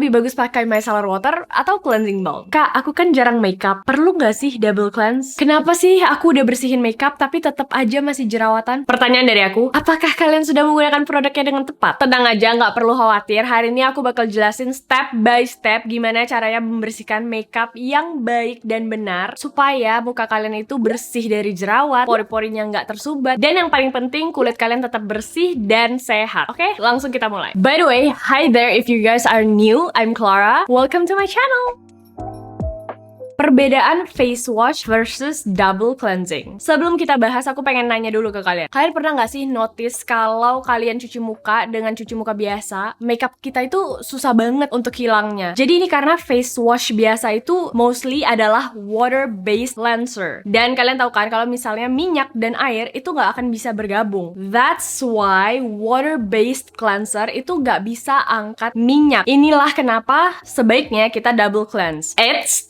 lebih bagus pakai micellar water atau cleansing balm? Kak, aku kan jarang makeup. Perlu nggak sih double cleanse? Kenapa sih aku udah bersihin makeup tapi tetap aja masih jerawatan? Pertanyaan dari aku, apakah kalian sudah menggunakan produknya dengan tepat? Tenang aja, nggak perlu khawatir. Hari ini aku bakal jelasin step by step gimana caranya membersihkan makeup yang baik dan benar supaya muka kalian itu bersih dari jerawat, pori-porinya nggak tersumbat, dan yang paling penting kulit kalian tetap bersih dan sehat. Oke, langsung kita mulai. By the way, hi there if you guys are new, I'm Clara. Welcome to my channel. Perbedaan face wash versus double cleansing. Sebelum kita bahas, aku pengen nanya dulu ke kalian. Kalian pernah nggak sih notice kalau kalian cuci muka dengan cuci muka biasa, makeup kita itu susah banget untuk hilangnya. Jadi ini karena face wash biasa itu mostly adalah water based cleanser. Dan kalian tahu kan kalau misalnya minyak dan air itu nggak akan bisa bergabung. That's why water based cleanser itu nggak bisa angkat minyak. Inilah kenapa sebaiknya kita double cleanse.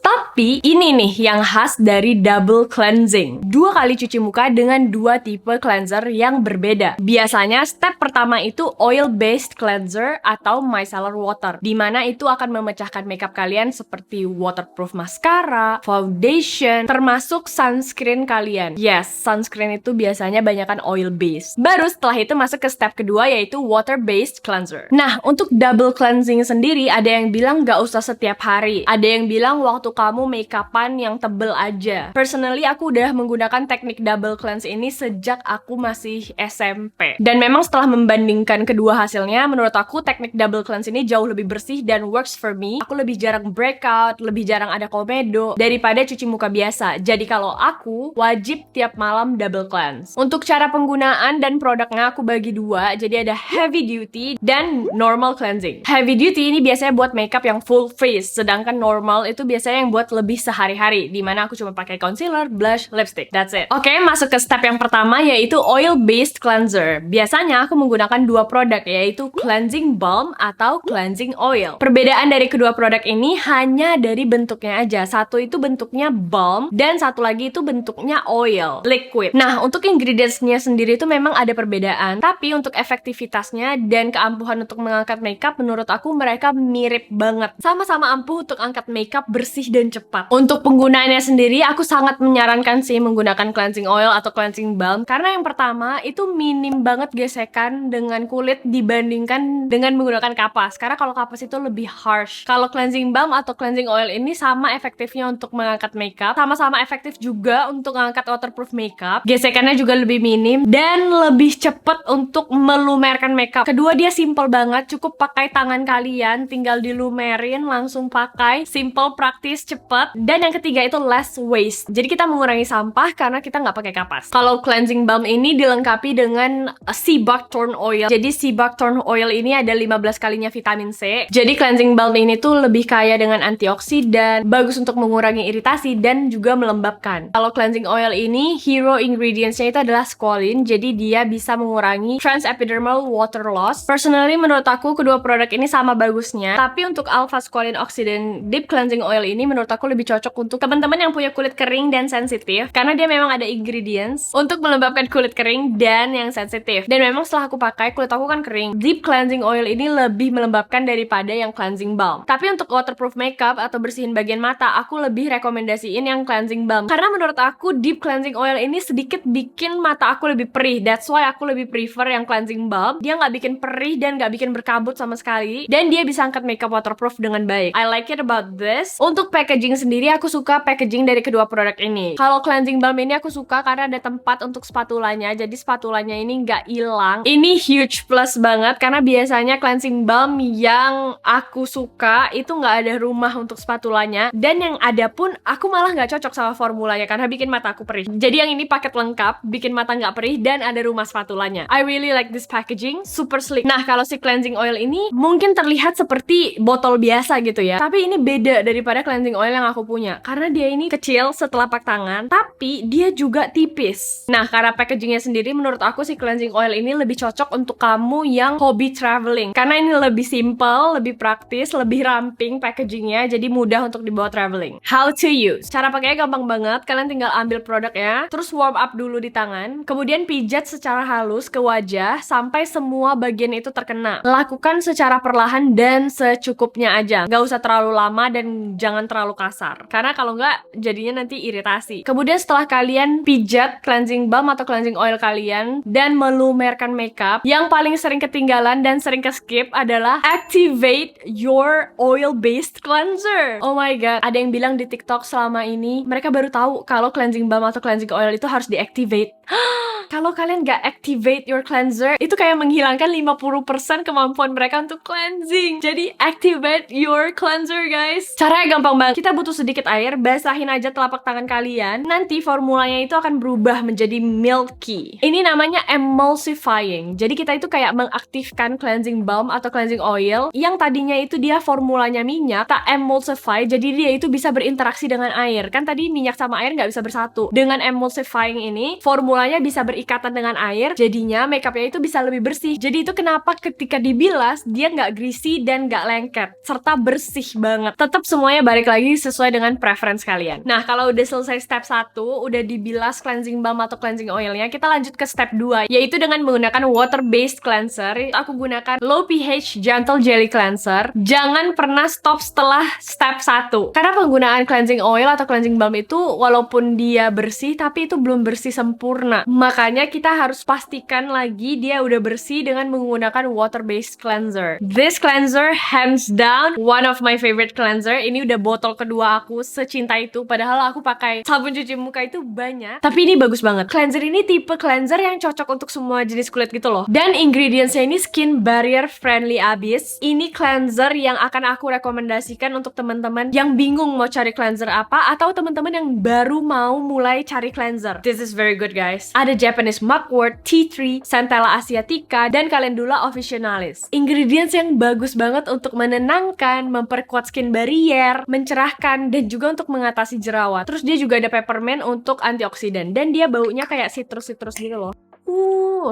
Tapi ini nih yang khas dari double cleansing. 2 kali cuci muka dengan 2 tipe cleanser yang berbeda. Biasanya step pertama itu oil based cleanser atau micellar water, dimana itu akan memecahkan makeup kalian seperti waterproof mascara, foundation, termasuk sunscreen kalian. Yes, sunscreen itu biasanya banyakkan oil based. Baru setelah itu masuk ke step kedua yaitu water based cleanser. Nah, untuk double cleansing sendiri ada yang bilang gak usah setiap hari. Ada yang bilang waktu kamu makeupan yang tebel aja. Personally, aku udah menggunakan teknik double cleanse ini sejak aku masih SMP. Dan memang setelah membandingkan kedua hasilnya, menurut aku teknik double cleanse ini jauh lebih bersih dan works for me. Aku lebih jarang breakout, lebih jarang ada komedo daripada cuci muka biasa. Jadi kalau aku, wajib tiap malam double cleanse. Untuk cara penggunaan dan produknya aku bagi 2. Jadi ada heavy duty dan normal cleansing. Heavy duty ini biasanya buat makeup yang full face, sedangkan normal itu biasanya yang buat lebih sehari-hari, dimana aku cuma pakai concealer, blush, lipstick. That's it. Oke, masuk ke step yang pertama yaitu oil based cleanser. Biasanya aku menggunakan 2 produk yaitu cleansing balm atau cleansing oil. Perbedaan dari kedua produk ini hanya dari bentuknya aja. Satu itu bentuknya balm dan satu lagi itu bentuknya oil, liquid. Nah, untuk ingredientsnya sendiri itu memang ada perbedaan, tapi untuk efektivitasnya dan keampuhan untuk mengangkat makeup menurut aku mereka mirip banget. Sama-sama ampuh untuk angkat makeup bersih dan cepat. Untuk penggunaannya sendiri, aku sangat menyarankan sih menggunakan cleansing oil atau cleansing balm karena yang pertama itu minim banget gesekan dengan kulit dibandingkan dengan menggunakan kapas. Karena kalau kapas itu lebih harsh. Kalau cleansing balm atau cleansing oil ini sama efektifnya untuk mengangkat makeup, sama-sama efektif juga untuk mengangkat waterproof makeup. Gesekannya juga lebih minim dan lebih cepat untuk melumerkan makeup. Kedua, dia simple banget, cukup pakai tangan kalian, tinggal dilumerin, langsung pakai, simple, praktis, cepat. Dan yang ketiga itu less waste. Jadi kita mengurangi sampah karena kita nggak pakai kapas. Kalau cleansing balm ini dilengkapi dengan sea buckthorn oil. Jadi sea buckthorn oil ini ada 15 kalinya vitamin C. Jadi cleansing balm ini tuh lebih kaya dengan antioksidan, bagus untuk mengurangi iritasi dan juga melembabkan. Kalau cleansing oil ini hero ingredientsnya itu adalah squalene. Jadi dia bisa mengurangi transepidermal water loss. Personally menurut aku kedua produk ini sama bagusnya. Tapi untuk alpha squalene oxidant deep cleansing oil ini menurut aku lebih cocok untuk teman-teman yang punya kulit kering dan sensitif karena dia memang ada ingredients untuk melembabkan kulit kering dan yang sensitif. Dan memang setelah aku pakai, kulit aku kan kering. Deep cleansing oil ini lebih melembabkan daripada yang cleansing balm. Tapi untuk waterproof makeup atau bersihin bagian mata, aku lebih rekomendasiin yang cleansing balm karena menurut aku deep cleansing oil ini sedikit bikin mata aku lebih perih. That's why aku lebih prefer yang cleansing balm. Dia nggak bikin perih dan nggak bikin berkabut sama sekali, dan dia bisa angkat makeup waterproof dengan baik. I like it about this. Untuk packaging sendiri, aku suka packaging dari kedua produk ini. Kalau cleansing balm ini aku suka karena ada tempat untuk spatulanya, jadi spatulanya ini nggak hilang. Ini huge plus banget karena biasanya cleansing balm yang aku suka itu nggak ada rumah untuk spatulanya, dan yang ada pun aku malah nggak cocok sama formulanya karena bikin mata aku perih. Jadi yang ini paket lengkap, bikin mata nggak perih dan ada rumah spatulanya. I really like this packaging, super sleek. Nah, kalau si cleansing oil ini mungkin terlihat seperti botol biasa gitu ya, tapi ini beda daripada cleansing oil yang aku aku punya. Karena dia ini kecil setelapak tangan, tapi dia juga tipis. Nah, karena packagingnya sendiri, menurut aku si cleansing oil ini lebih cocok untuk kamu yang hobi traveling. Karena ini lebih simple, lebih praktis, lebih ramping packagingnya, jadi mudah untuk dibawa traveling. How to use? Cara pakainya gampang banget. Kalian tinggal ambil produknya, terus warm up dulu di tangan, kemudian pijat secara halus ke wajah sampai semua bagian itu terkena. Lakukan secara perlahan dan secukupnya aja. Gak usah terlalu lama dan jangan terlalu kasar. Karena kalau nggak, jadinya nanti iritasi. Kemudian setelah kalian pijat cleansing balm atau cleansing oil kalian dan melumerkan makeup, yang paling sering ketinggalan dan sering ke-skip adalah activate your oil-based cleanser. Oh my god, ada yang bilang di TikTok selama ini mereka baru tahu kalau cleansing balm atau cleansing oil itu harus di-activate. Kalau kalian gak activate your cleanser, itu kayak menghilangkan 50% kemampuan mereka untuk cleansing. Jadi activate your cleanser, guys. Caranya gampang banget. Kita butuh sedikit air, basahin aja telapak tangan kalian. Nanti formulanya itu akan berubah menjadi milky. Ini namanya emulsifying. Jadi kita itu kayak mengaktifkan cleansing balm atau cleansing oil yang tadinya itu dia formulanya minyak, tak emulsify, jadi dia itu bisa berinteraksi dengan air. Kan tadi minyak sama air nggak bisa bersatu. Dengan emulsifying ini, formulanya bisa berikatan dengan air, jadinya makeupnya itu bisa lebih bersih. Jadi itu kenapa ketika dibilas dia nggak greasy dan nggak lengket, serta bersih banget. Tetap semuanya balik lagi sesuai dengan preference kalian. Nah, kalau udah selesai step 1, udah dibilas cleansing balm atau cleansing oilnya, kita lanjut ke step 2, yaitu dengan menggunakan water based cleanser. Aku gunakan low pH gentle jelly cleanser. Jangan pernah stop setelah step 1, karena penggunaan cleansing oil atau cleansing balm itu walaupun dia bersih, tapi itu belum bersih sempurna. Makanya kita harus pastikan lagi dia udah bersih dengan menggunakan water based cleanser. This cleanser hands down one of my favorite cleanser. Ini udah botol kedua aku secinta itu, padahal aku pakai sabun cuci muka itu banyak, tapi ini bagus banget. Cleanser ini tipe cleanser yang cocok untuk semua jenis kulit gitu loh. Dan ingredientsnya ini skin barrier friendly abis. Ini cleanser yang akan aku rekomendasikan untuk teman-teman yang bingung mau cari cleanser apa, atau teman-teman yang baru mau mulai cari cleanser. This is very good, guys. Ada Japanese mugwort, tea tree, centella asiatica, dan calendula officinalis. Ingredients yang bagus banget untuk menenangkan, memperkuat skin barrier, mencerahkan, dan juga untuk mengatasi jerawat. Terus dia juga ada peppermint untuk antioksidan, dan dia baunya kayak citrus-citrus gitu loh.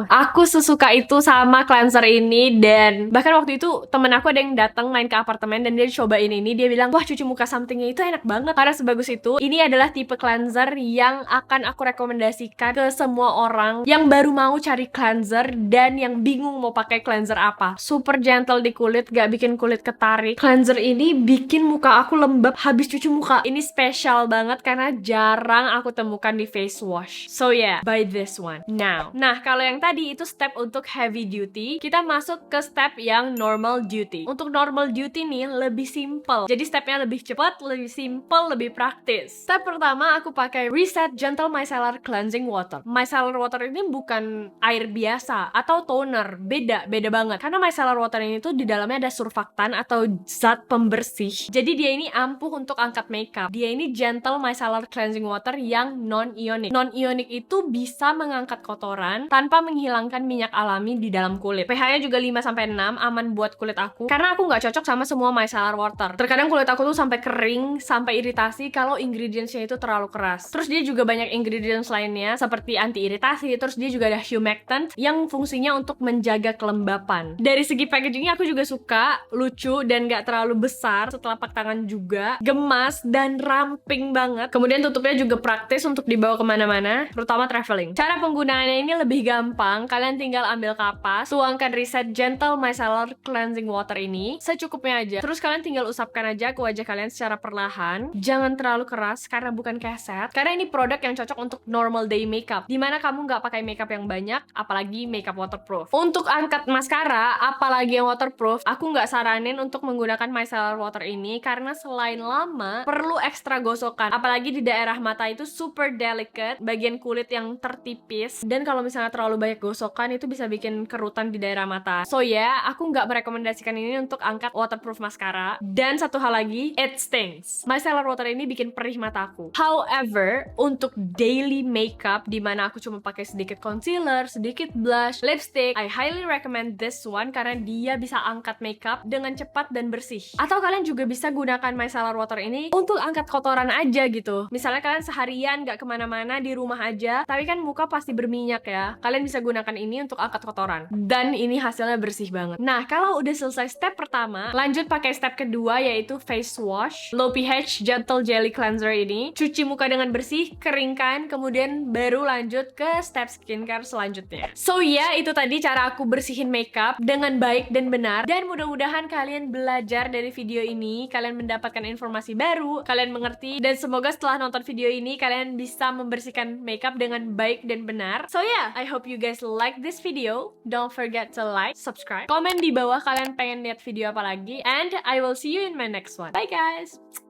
Aku sesuka itu sama cleanser ini. Dan bahkan waktu itu temen aku ada yang datang main ke apartemen dan dia cobain ini. Dia bilang, wah, cuci muka somethingnya itu enak banget karena sebagus itu. Ini adalah tipe cleanser yang akan aku rekomendasikan ke semua orang yang baru mau cari cleanser dan yang bingung mau pakai cleanser apa. Super gentle di kulit, gak bikin kulit ketarik. Cleanser ini bikin muka aku lembab habis cuci muka. Ini spesial banget karena jarang aku temukan di face wash. So yeah, buy this one now. Nah, kalau yang tadi itu step untuk heavy duty, kita masuk ke step yang normal duty. Untuk normal duty nih lebih simple. Jadi stepnya lebih cepat, lebih simple, lebih praktis. Step pertama aku pakai Reset Gentle Micellar Cleansing Water. Micellar water ini bukan air biasa atau toner, beda banget. Karena micellar water ini tuh di dalamnya ada surfaktan atau zat pembersih. Jadi dia ini ampuh untuk angkat makeup. Dia ini gentle micellar cleansing water yang non-ionic. Non-ionic itu bisa mengangkat kotoran tanpa menghilangkan minyak alami di dalam kulit. pH-nya juga 5-6, aman buat kulit aku. Karena aku nggak cocok sama semua micellar water. Terkadang kulit aku tuh sampai kering, sampai iritasi kalau ingredientsnya itu terlalu keras. Terus dia juga banyak ingredients lainnya seperti anti-iritasi. Terus dia juga ada humectant yang fungsinya untuk menjaga kelembapan. Dari segi packagingnya aku juga suka, lucu dan nggak terlalu besar. Setelapak tangan juga, gemas dan ramping banget. Kemudian tutupnya juga praktis untuk dibawa kemana-mana, terutama traveling. Cara penggunaannya ini lebih gampang. Kalian tinggal ambil kapas, tuangkan Reset Gentle Micellar Cleansing Water ini secukupnya aja. Terus kalian tinggal usapkan aja ke wajah kalian secara perlahan. Jangan terlalu keras karena bukan keset. Karena ini produk yang cocok untuk normal day makeup, dimana kamu nggak pakai makeup yang banyak, apalagi makeup waterproof. Untuk angkat maskara, apalagi yang waterproof, aku nggak saranin untuk menggunakan micellar water ini karena selain lama, perlu ekstra gosokan. Apalagi di daerah mata itu super delicate, bagian kulit yang tertipis. Dan kalau misalnya terlalu banyak gosokan itu bisa bikin kerutan di daerah mata. So ya, aku nggak merekomendasikan ini untuk angkat waterproof mascara. Dan satu hal lagi, it stings. Micellar water ini bikin perih mataku. However, untuk daily makeup dimana aku cuma pakai sedikit concealer, sedikit blush, lipstick, I highly recommend this one karena dia bisa angkat makeup dengan cepat dan bersih. Atau kalian juga bisa gunakan micellar water ini untuk angkat kotoran aja gitu. Misalnya kalian seharian nggak kemana-mana, di rumah aja, tapi kan muka pasti berminyak ya. Kalian bisa gunakan ini untuk angkat kotoran. Dan ini hasilnya bersih banget. Nah, kalau udah selesai step pertama, lanjut pakai step kedua yaitu face wash. Low pH Gentle Jelly Cleanser ini. Cuci muka dengan bersih, keringkan, kemudian baru lanjut ke step skincare selanjutnya. So ya, itu tadi cara aku bersihin makeup dengan baik dan benar. Dan mudah-mudahan kalian belajar dari video ini, kalian mendapatkan informasi baru, kalian mengerti, dan semoga setelah nonton video ini kalian bisa membersihkan makeup dengan baik dan benar. So yeah, I hope you guys like this video. Don't forget to like, subscribe, komen di bawah kalian pengen lihat video apa lagi, and I will see you in my next one. Bye guys!